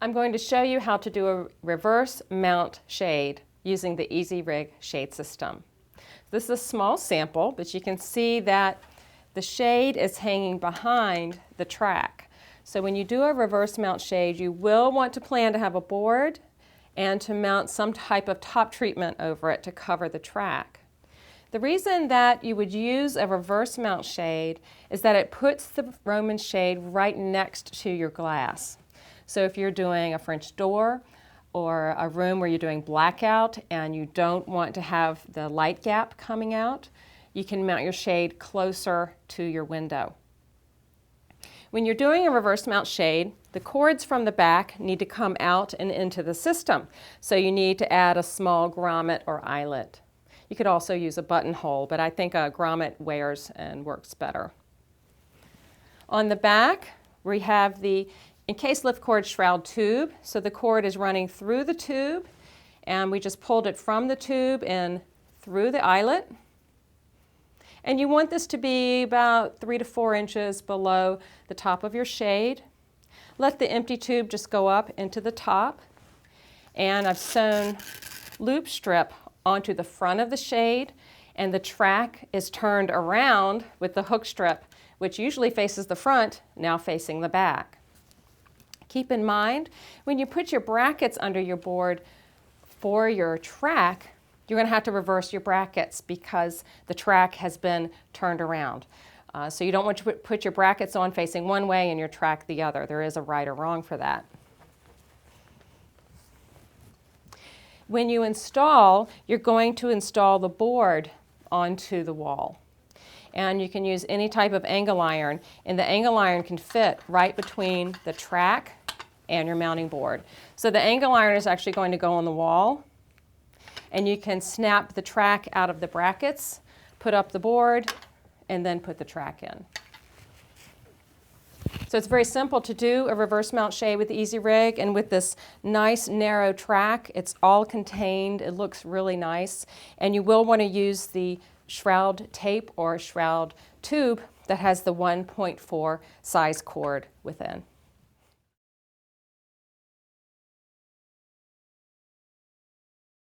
I'm going to show you how to do a reverse mount shade using the EasyRig shade system. This is a small sample, but you can see that the shade is hanging behind the track. So when you do a reverse mount shade, you will want to plan to have a board and to mount some type of top treatment over it to cover the track. The reason that you would use a reverse mount shade is that it puts the Roman shade right next to your glass. So if you're doing a French door or a room where you're doing blackout and you don't want to have the light gap coming out, you can mount your shade closer to your window. When you're doing a reverse mount shade, the cords from the back need to come out and into the system. So you need to add a small grommet or eyelet. You could also use a buttonhole, but I think a grommet wears and works better. On the back, we have the encased lift cord shroud tube. So the cord is running through the tube, and we just pulled it from the tube and through the eyelet. And you want this to be about 3 to 4 inches below the top of your shade. Let the empty tube just go up into the top. And I've sewn loop strip onto the front of the shade, and the track is turned around with the hook strip, which usually faces the front, now facing the back. Keep in mind, when you put your brackets under your board for your track, you're going to have to reverse your brackets because the track has been turned around. So you don't want to put your brackets on facing one way and your track the other. There is a right or wrong for that. When you install, you're going to install the board onto the wall. And you can use any type of angle iron, and the angle iron can fit right between the track and your mounting board. So the angle iron is actually going to go on the wall, and you can snap the track out of the brackets, put up the board, and then put the track in. So it's very simple to do a reverse mount shade with the EasyRig, and with this nice narrow track, it's all contained. It looks really nice, and you will want to use the shroud tape or shroud tube that has the 1.4 size cord within.